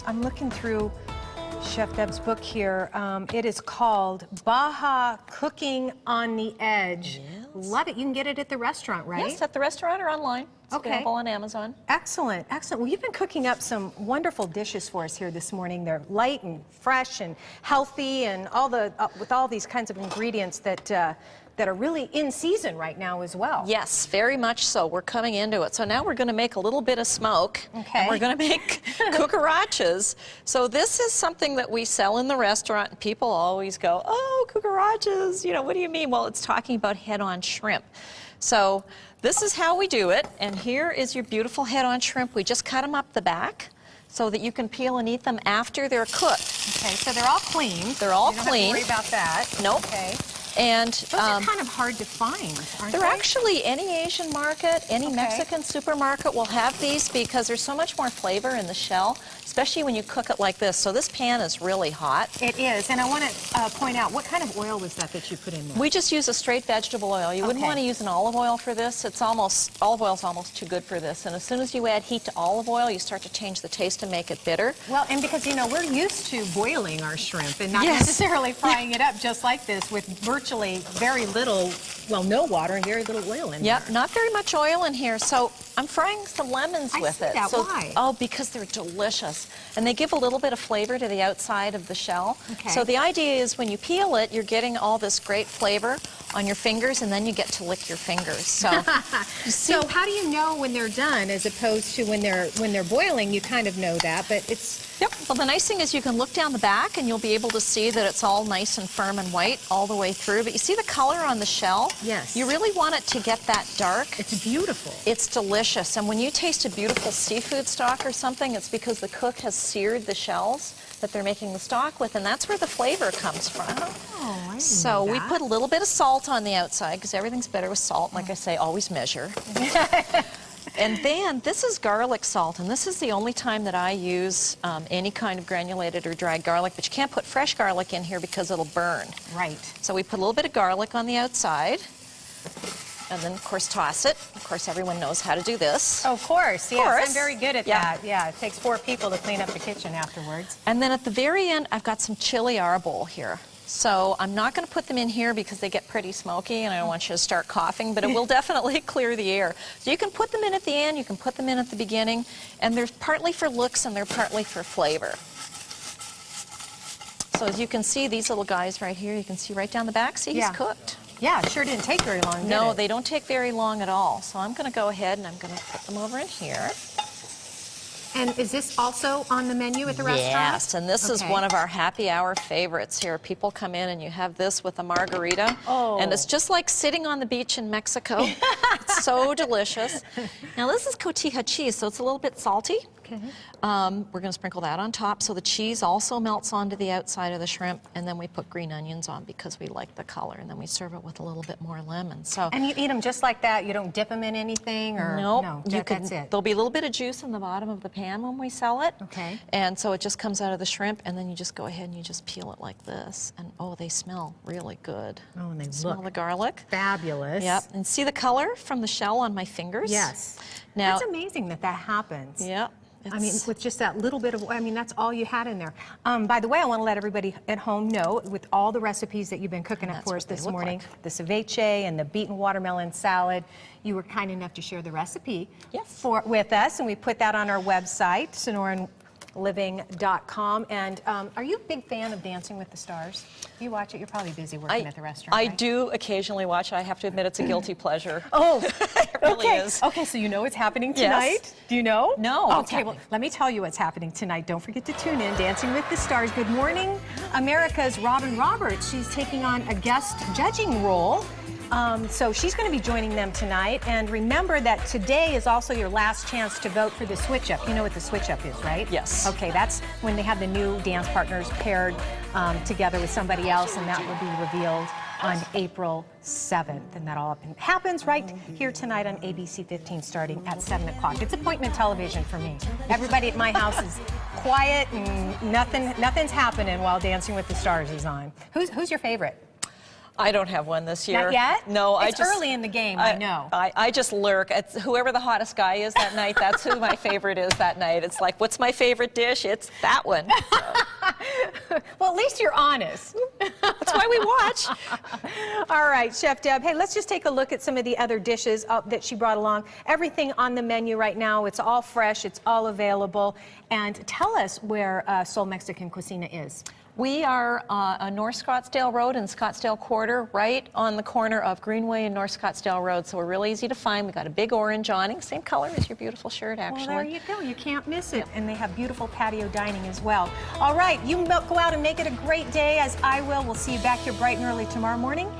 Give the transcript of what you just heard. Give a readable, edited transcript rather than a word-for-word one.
I'm looking through Chef Deb's book here. It is called Baja Cooking on the Edge. Yes. Love it. You can get it at the restaurant, right? Yes, at the restaurant or online. It's available on Amazon. Excellent, excellent. Well, you've been cooking up some wonderful dishes for us here this morning. They're light and fresh and healthy, and all the with all these kinds of ingredients that that are really in season right now as well. Yes, very much so. We're coming into it. So now we're going to make a little bit of smoke. Okay. And we're going to make cucarachas. So this is something that we sell in the restaurant, and people always go, oh, cucarachas, you know, what do you mean? Well, it's talking about head-on shrimp. So this is how we do it, and here is your beautiful head-on shrimp. We just cut them up the back so that you can peel and eat them after they're cooked. Okay, so they're all clean. They're all you don't clean. Have to worry about that. Nope. Okay. And those are kind of hard to find, aren't they're they? actually, any Asian market, any Mexican supermarket will have these because there's so much more flavor in the shell, especially when you cook it like this. So this pan is really hot. It is, and I want to point out, what kind of oil was that you put in there? We just use a straight vegetable oil. You wouldn't want to use an olive oil for this. It's almost, olive oil is almost too good for this. And as soon as you add heat to olive oil, you start to change the taste and make it bitter. Well, and because, you know, we're used to boiling our shrimp and not necessarily frying it up just like this with virtually very little, well, no water and very little oil in there. Yep, not very much oil in here. So I'm frying some lemons with it. That. So, why? Oh, because they're delicious. And they give a little bit of flavor to the outside of the shell. Okay. So the idea is when you peel it, you're getting all this great flavor on your fingers, and then you get to lick your fingers. So, so how do you know when they're done as opposed to when they're boiling? You kind of know that, but it's... Yep. Well, the nice thing is you can look down the back and you'll be able to see that it's all nice and firm and white all the way through. But you see the color on the shell? Yes. You really want it to get that dark. It's beautiful. It's delicious. And when you taste a beautiful seafood stock or something, it's because the cook has seared the shells that they're making the stock with, and that's where the flavor comes from. Oh, I didn't So know we that. put a little bit of salt on the outside because everything's better with salt. Like I say, always measure. And then this is garlic salt, and this is the only time that I use any kind of granulated or dried garlic, but you can't put fresh garlic in here because it'll burn. Right. So we put a little bit of garlic on the outside, and then of course toss it. Of course everyone knows how to do this. Of course, yes, course. I'm very good at that. Yeah, it takes 4 people to clean up the kitchen afterwards. And then at the very end, I've got some chili arbol here. So I'm not going to put them in here because they get pretty smoky and I don't want you to start coughing, but it will definitely clear the air. So you can put them in at the end, you can put them in at the beginning, and they're partly for looks and they're partly for flavor. So as you can see, these little guys right here, you can see right down the back, see he's cooked. Yeah, it sure didn't take very long, did No, it? they don't take very long at all. So I'm going to go ahead and I'm going to put them over in here. And is this also on the menu at the restaurant? Yes, and this is one of our happy hour favorites here. People come in and you have this with a margarita, and it's just like sitting on the beach in Mexico. It's so delicious. Now this is cotija cheese, so it's a little bit salty. Okay. We're going to sprinkle that on top so the cheese also melts onto the outside of the shrimp, and then we put green onions on because we like the color, and then we serve it with a little bit more lemon. So. And you eat them just like that? You don't dip them in anything? Or Nope. No, that's it. There'll be a little bit of juice in the bottom of the pan when we sell it. Okay. And so it just comes out of the shrimp, and then you just go ahead and you just peel it like this. And oh, they smell really good. Oh, and they smell the garlic. Fabulous. Yep. And see the color from the shell on my fingers? Yes. Now, that's amazing that that happens. Yep. I mean, with just that little bit of, I mean, that's all you had in there. By the way, I want to let everybody at home know, with all the recipes that you've been cooking up for us this morning, the ceviche and the beeten watermelon salad, you were kind enough to share the recipe with us, and we put that on our website, SonoranLiving.com. And are you a big fan of Dancing with the Stars? You watch it? You're probably busy working at the restaurant, I right? do occasionally watch it. I have to admit it's a guilty pleasure. Oh, it really is. Okay, so you know what's happening tonight? Yes. Do you know? No. Okay, well, let me tell you what's happening tonight. Don't forget to tune in. Dancing with the Stars. Good morning, America's Robin Roberts. She's taking on a guest judging role. So she's going to be joining them tonight. And remember that today is also your last chance to vote for the Switch Up. You know what the Switch Up is, right? Yes. Okay, that's when they have the new dance partners paired together with somebody else, and that will be revealed on April 7th. And that all happens right here tonight on ABC 15 starting at 7 o'clock. It's appointment television for me. Everybody at my house is quiet and nothing's happening while Dancing with the Stars is on. Who's your favorite? I don't have one this year. Not yet? No, It's early in the game, I know. I just lurk. It's whoever the hottest guy is that night, that's who my favorite is that night. It's like, what's my favorite dish? It's that one. So. Well, at least you're honest. That's why we watch. All right, Chef Deb. Hey, let's just take a look at some of the other dishes that she brought along. Everything on the menu right now, it's all fresh, it's all available. And tell us where SOL Mexican Cocina is. We are on North Scottsdale Road in Scottsdale Quarter, right on the corner of Greenway and North Scottsdale Road. So we're really easy to find. We got a big orange awning, same color as your beautiful shirt, actually. Well, there you go. You can't miss it. And they have beautiful patio dining as well. All right, you go out and make it a great day, as I will. We'll see you back here bright and early tomorrow morning.